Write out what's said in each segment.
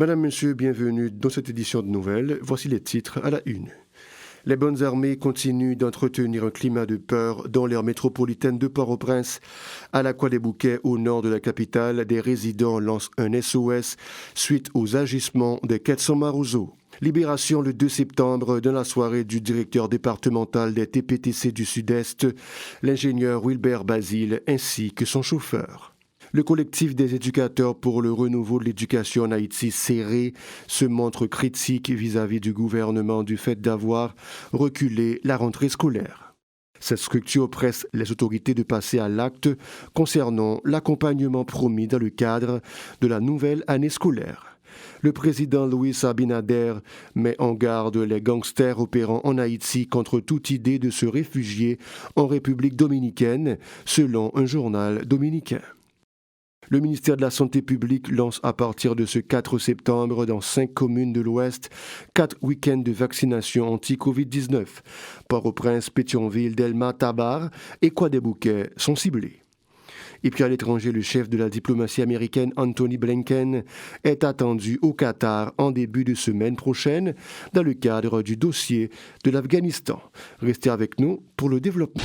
Madame, Monsieur, bienvenue dans cette édition de nouvelles. Voici les titres à la une. Les bonnes armées continuent d'entretenir un climat de peur dans l'aire métropolitaine de Port-au-Prince. À la Croix des Bouquets, au nord de la capitale, des résidents lancent un SOS suite aux agissements de Ketson Maruzo. Libération le 2 septembre dans la soirée du directeur départemental des TPTC du Sud-Est, l'ingénieur Wilbert Basile, ainsi que son chauffeur. Le collectif des éducateurs pour le renouveau de l'éducation en Haïti, CERE, se montre critique vis-à-vis du gouvernement du fait d'avoir reculé la rentrée scolaire. Cette structure presse les autorités de passer à l'acte concernant l'accompagnement promis dans le cadre de la nouvelle année scolaire. Le président Louis Abinader met en garde les gangsters opérant en Haïti contre toute idée de se réfugier en République dominicaine, selon un journal dominicain. Le ministère de la Santé publique lance à partir de ce 4 septembre dans 5 communes de l'Ouest 4 week-ends de vaccination anti-Covid-19. Port-au-Prince, Pétionville, Delma, Tabar et Croix des Bouquets sont ciblés. Et puis à l'étranger, le chef de la diplomatie américaine, Anthony Blinken, est attendu au Qatar en début de semaine prochaine dans le cadre du dossier de l'Afghanistan. Restez avec nous pour le développement.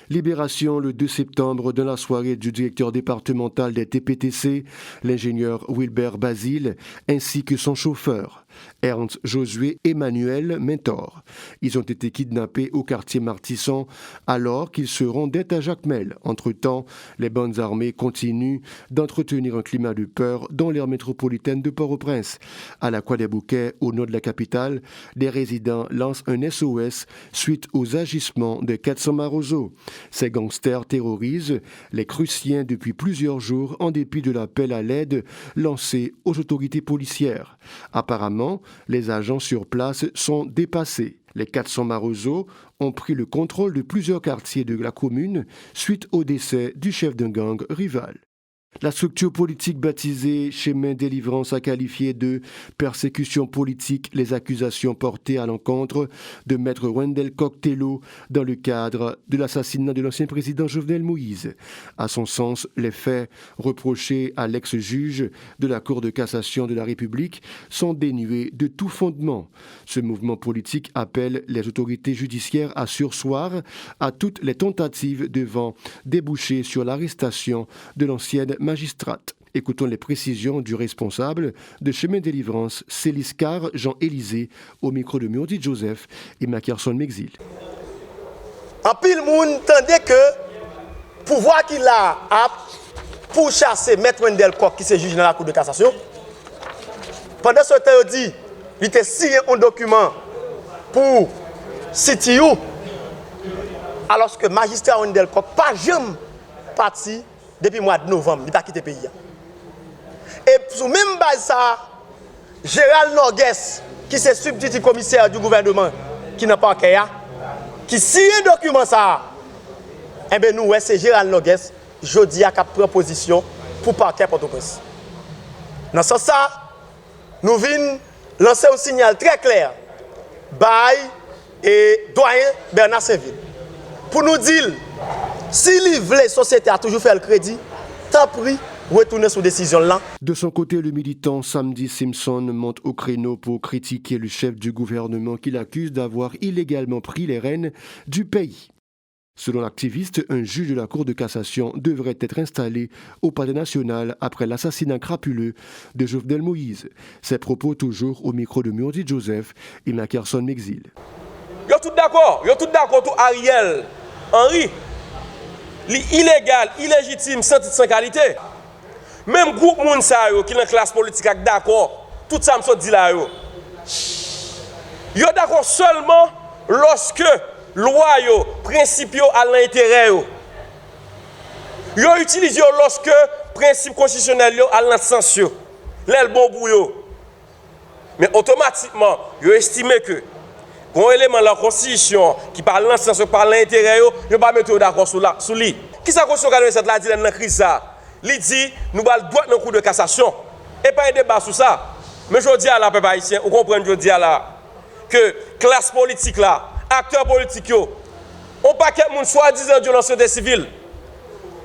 Libération le 2 septembre dans la soirée du directeur départemental des TPTC, l'ingénieur Wilbert Basile, ainsi que son chauffeur, Ernst Josué Emmanuel Mentor. Ils ont été kidnappés au quartier Martisson alors qu'ils se rendaient à Jacmel. Entre-temps, les bonnes armées continuent d'entretenir un climat de peur dans l'aire métropolitaine de Port-au-Prince. À la Croix des Bouquets, au nord de la capitale, des résidents lancent un SOS suite aux agissements de Ketson Maruzo. Ces gangsters terrorisent les Cruciens depuis plusieurs jours en dépit de l'appel à l'aide lancé aux autorités policières. Apparemment, les agents sur place sont dépassés. Les Ketson Maruzo ont pris le contrôle de plusieurs quartiers de la commune suite au décès du chef d'un gang rival. La structure politique baptisée Chemin Délivrance a qualifié de persécution politique les accusations portées à l'encontre de Maître Wendell Coctello dans le cadre de l'assassinat de l'ancien président Jovenel Moïse. À son sens, les faits reprochés à l'ex-juge de la Cour de cassation de la République sont dénués de tout fondement. Ce mouvement politique appelle les autorités judiciaires à surseoir à toutes les tentatives devant déboucher sur l'arrestation de l'ancienne magistrate. Écoutons les précisions du responsable de Chemin Délivrance, Céliscar Jean-Élysée, au micro de Murdi Joseph et Mackerson Mexil. En pile moun tendait que pouvoir qu'il a pour chasser Maître Wendell Coq qui se juge dans la Cour de cassation. Pendant ce temps, il dit il était signé un document pour CTU alors que magistrat Wendell Coq pas jamais parti depuis le mois de novembre, il n'a pas quitté le pays. Et sur même base ça, Gérald Nogues, qui est substitut commissaire du gouvernement, qui n'a pas encore, qui signe un document ça, eh bien nous, c'est Gérald Nogues, jeudi à cap proposition pour parquet Port-au-Prince. Dans ce sens, nous venons lancer un signal très clair, Baye et doyen Bernard Saint-Ville, pour nous dire, si la société a toujours fait le crédit, tant pis, retourner sur décision là. De son côté, le militant Samedi Simpson monte au créneau pour critiquer le chef du gouvernement qu'il accuse d'avoir illégalement pris les rênes du pays. Selon l'activiste, un juge de la Cour de cassation devrait être installé au Palais national après l'assassinat crapuleux de Jovenel Moïse. Ses propos toujours au micro de Murdi Joseph et Mackerson Mexil. Yo tout d'accord tout Ariel Henry. Illégal, illégitime, sans titre, sans qualité. Même groupe moun sa yo qui dans classe politique d'accord, tout ça me so dit là yo. Yo d'accord seulement lorsque loi yo, principe yo à l'intérêt yo. Yo utilise yo lorsque principe constitutionnel yo à l'sens yo. L'el bon pour yo. Mais automatiquement, yo estime que un élément de la Constitution qui parle dans sens par l'intérêt, je ne vais pas mettre d'accord sur lui. Qui ça Constitution 87 là dit dans la crise ça? Il dit nous allons droit dans le cours de cassation. Et pas un débat sur ça. Mais je dis à la peuple haïtien, vous comprenez, je dis à la que classe politique là, acteurs politiques, on pas que moun soi-disant de société civile.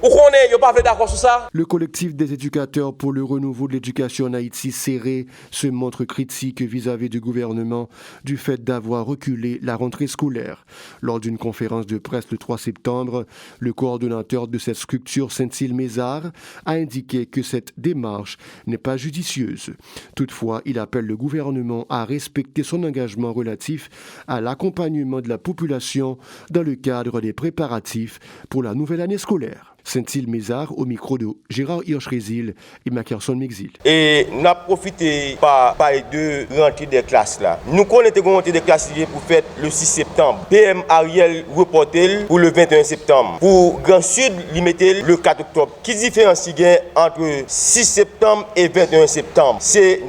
Ou qu'on est, pas d'accord sur ça? Le collectif des éducateurs pour le renouveau de l'éducation en Haïti, serré, se montre critique vis-à-vis du gouvernement du fait d'avoir reculé la rentrée scolaire. Lors d'une conférence de presse le 3 septembre, le coordonnateur de cette structure, Saint-Cyr Mézard, a indiqué que cette démarche n'est pas judicieuse. Toutefois, il appelle le gouvernement à respecter son engagement relatif à l'accompagnement de la population dans le cadre des préparatifs pour la nouvelle année scolaire. Saint-Cyr Mézard au micro de Gérard Hirsch-Rézil et Mackerson Mexil. Et nous avons profité par de rentrée des classes là. Nous connaissons rentrée des classes pour faire le 6 septembre. PM Ariel reporté pour le 21 septembre. Pour Grand Sud, il mettait le 4 octobre. Qui différencie entre 6 septembre et 21 septembre? C'est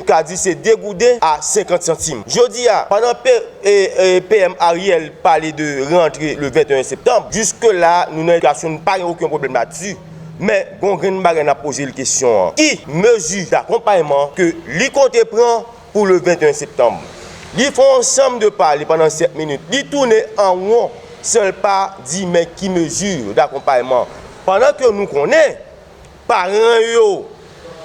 dégoûté à 50 centimes. Jeudi, pendant PM Ariel parlait de rentrer le 21 septembre, jusque-là, nous n'avons pas aucun problème là-dessus. Mais Gongrine Barren a posé la question. Qui mesure d'accompagnement que l'ICOTE prend pour le 21 septembre? Ils font ensemble de parler pendant 7 minutes. Ils tournent en rond, seul pas dit mais qui mesure d'accompagnement. Pendant que nous connaissons, parents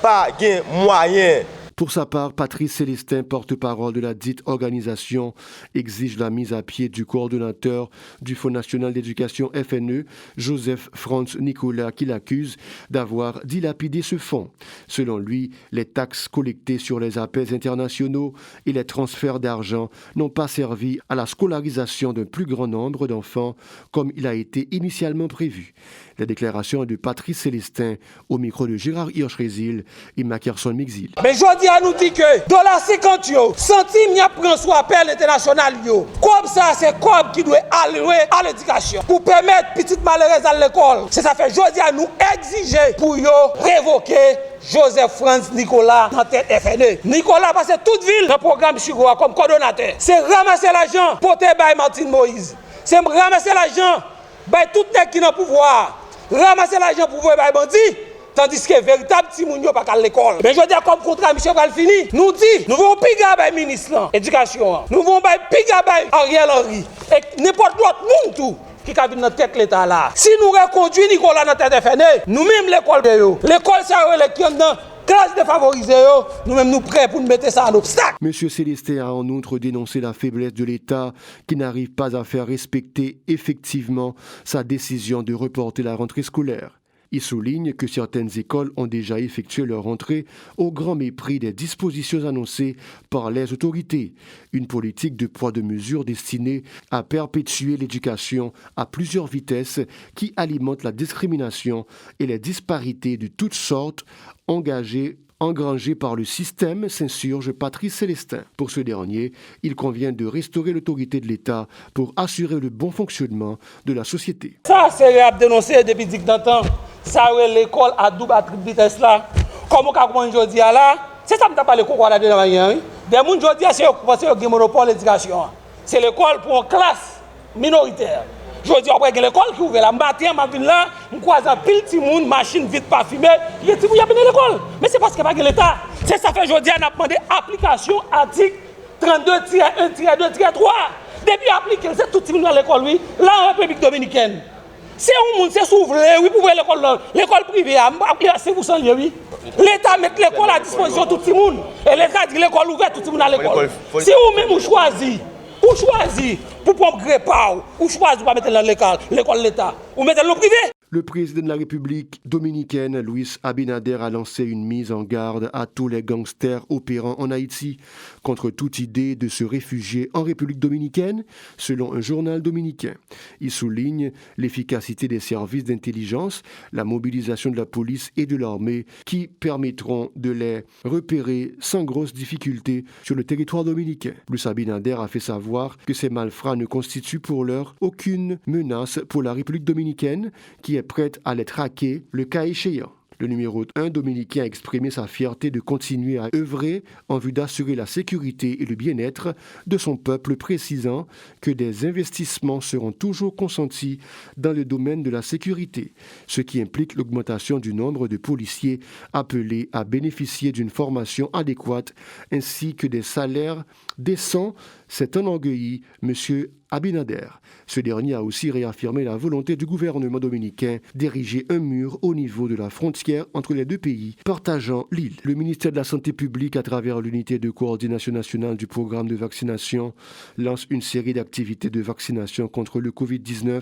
pas de moyens. Pour sa part, Patrice Célestin, porte-parole de la dite organisation, exige la mise à pied du coordonnateur du Fonds national d'éducation FNE, Joseph Franz Nicolas, qui l'accuse d'avoir dilapidé ce fonds. Selon lui, les taxes collectées sur les appels internationaux et les transferts d'argent n'ont pas servi à la scolarisation d'un plus grand nombre d'enfants comme il a été initialement prévu. La déclaration est de Patrice Célestin au micro de Gérard Hirsch-Rézil et Mackerson Mexil. Mais je dis à nous dire que $50 centime n'y a pris sur appel international yo. Comme ça c'est comme qui doit allouer à l'éducation pour permettre petite malheureuse à l'école. C'est ça fait je dis à nous exiger pour yo révoquer Joseph Franz Nicolas dans tête FNE. Nicolas passe toute ville dans le programme Chigoa comme coordonnateur. C'est ramasser l'argent pour te bailler Martine Moïse. C'est ramasser l'argent bailler tout nèg qui dans pouvoir. Ramasser l'argent pour voir bailler bandit. Tandis que véritable Timoun yo pas à l'école. Mais je dis comme contrat Michel Val fini, nous dit nous voulons piga bailler ministre éducation. Nous voulons bailler piga bailler Ariel Henry et n'importe l'autre monde tout. Qui a vu notre tête l'État là. Si nous reconduisons Nicolas dans tête FNE, nous-mêmes l'école de yo. L'école ça les qui dans classe défavorisée yo, nous-mêmes nous prêts pour nous mettre ça en obstacle. Monsieur Célestin a en outre dénoncé la faiblesse de l'État qui n'arrive pas à faire respecter effectivement sa décision de reporter la rentrée scolaire. Il souligne que certaines écoles ont déjà effectué leur rentrée au grand mépris des dispositions annoncées par les autorités. Une politique de poids de mesure destinée à perpétuer l'éducation à plusieurs vitesses qui alimente la discrimination et les disparités de toutes sortes engrangées par le système, s'insurge Patrice Célestin. Pour ce dernier, il convient de restaurer l'autorité de l'État pour assurer le bon fonctionnement de la société. Ça, c'est à dénoncer depuis 10 ans. Ça, l'école à double à triple vitesse là. Comme on a commencé aujourd'hui là, c'est ça que je parle de quoi là dedans. Des gens aujourd'hui, c'est le monopole de l'éducation. C'est l'école pour une classe minoritaire. Je dis après que l'école qui ouvre la matin, ma ville là, je croise un pile de monde, machine vite parfumée, il y a des gens qui ont l'école. Mais c'est parce que pas l'État. C'est ça fait aujourd'hui, on a demandé application article 32-1-2-3. Depuis appliqué, c'est tout le monde dans l'école, oui, là en République dominicaine. C'est un monde, c'est s'ouvrir, oui, pour l'école privée, c'est vous sans lieu, oui. L'État met l'école à disposition de tout le monde. Et l'État dit l'école ouverte, tout le monde à l'école. Si vous-même vous choisissez, pour prendre repas, ou choisir pour mettre dans l'école l'État, ou mettre dans le privé. Le président de la République dominicaine, Luis Abinader, a lancé une mise en garde à tous les gangsters opérant en Haïti contre toute idée de se réfugier en République dominicaine, selon un journal dominicain. Il souligne l'efficacité des services d'intelligence, la mobilisation de la police et de l'armée qui permettront de les repérer sans grosse difficulté sur le territoire dominicain. Luis Abinader a fait savoir que ces malfrats ne constituent pour l'heure aucune menace pour la République dominicaine qui est prête à les traquer le cas échéant. Le numéro 1 dominicain a exprimé sa fierté de continuer à œuvrer en vue d'assurer la sécurité et le bien-être de son peuple, précisant que des investissements seront toujours consentis dans le domaine de la sécurité, ce qui implique l'augmentation du nombre de policiers appelés à bénéficier d'une formation adéquate ainsi que des salaires décents, s'est enorgueilli M. Abinader. Ce dernier a aussi réaffirmé la volonté du gouvernement dominicain d'ériger un mur au niveau de la frontière entre les deux pays, partageant l'île. Le ministère de la Santé publique, à travers l'unité de coordination nationale du programme de vaccination, lance une série d'activités de vaccination contre le Covid-19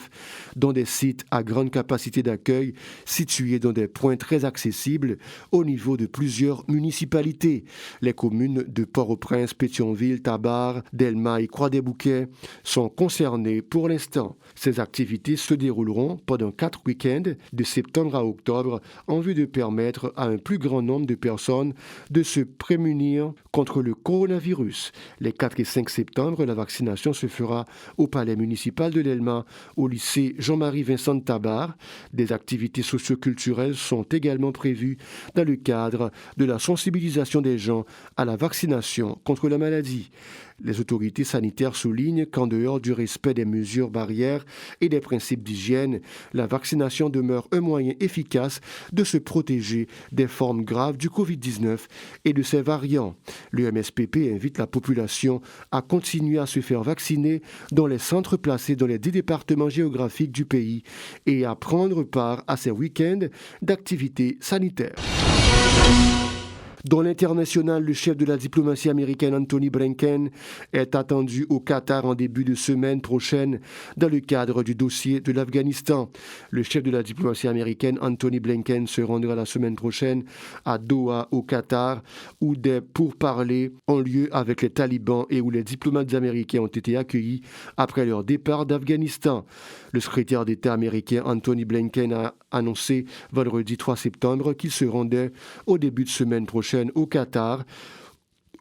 dans des sites à grande capacité d'accueil situés dans des points très accessibles au niveau de plusieurs municipalités. Les communes de Port-au-Prince, Pétionville, Tabar, Delma et Croix-des-Bouquets sont concernés pour l'instant. Ces activités se dérouleront pendant 4 week-ends de septembre à octobre en vue de permettre à un plus grand nombre de personnes de se prémunir contre le coronavirus. Les 4 et 5 septembre, la vaccination se fera au palais municipal de l'Elma, au lycée Jean-Marie Vincent de Tabar. Des activités socioculturelles sont également prévues dans le cadre de la sensibilisation des gens à la vaccination contre la maladie. Les autorités sanitaires soulignent qu'en dehors du respect des mesures barrières et des principes d'hygiène, la vaccination demeure un moyen efficace de se protéger des formes graves du Covid-19 et de ses variants. Le MSPP invite la population à continuer à se faire vacciner dans les centres placés dans les 10 départements géographiques du pays et à prendre part à ces week-ends d'activités sanitaires. Dans l'international, le chef de la diplomatie américaine Anthony Blinken est attendu au Qatar en début de semaine prochaine dans le cadre du dossier de l'Afghanistan. Le chef de la diplomatie américaine Anthony Blinken se rendra la semaine prochaine à Doha au Qatar où des pourparlers ont lieu avec les talibans et où les diplomates américains ont été accueillis après leur départ d'Afghanistan. Le secrétaire d'État américain Anthony Blinken a annoncé vendredi 3 septembre qu'il se rendait au début de semaine prochaine au Qatar,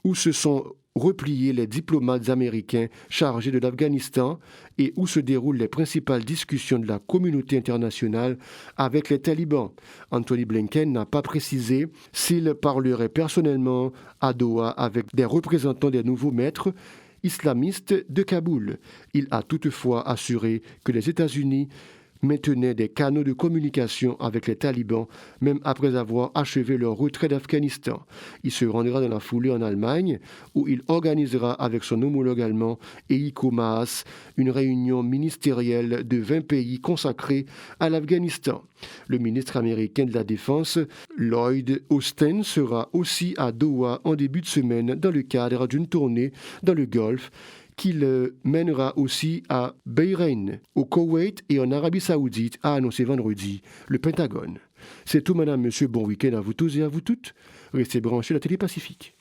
où se sont repliés les diplomates américains chargés de l'Afghanistan et où se déroulent les principales discussions de la communauté internationale avec les talibans. Anthony Blinken n'a pas précisé s'il parlerait personnellement à Doha avec des représentants des nouveaux maîtres islamistes de Kaboul. Il a toutefois assuré que les États-Unis maintenaient des canaux de communication avec les talibans, même après avoir achevé leur retrait d'Afghanistan. Il se rendra dans la foulée en Allemagne, où il organisera avec son homologue allemand Heiko Maas une réunion ministérielle de 20 pays consacrée à l'Afghanistan. Le ministre américain de la Défense, Lloyd Austin, sera aussi à Doha en début de semaine dans le cadre d'une tournée dans le Golfe, qu'il mènera aussi à Bahreïn, au Koweït et en Arabie Saoudite, a annoncé vendredi le Pentagone. C'est tout, madame, monsieur. Bon week-end à vous tous et à vous toutes. Restez branchés à la Télé Pacifique.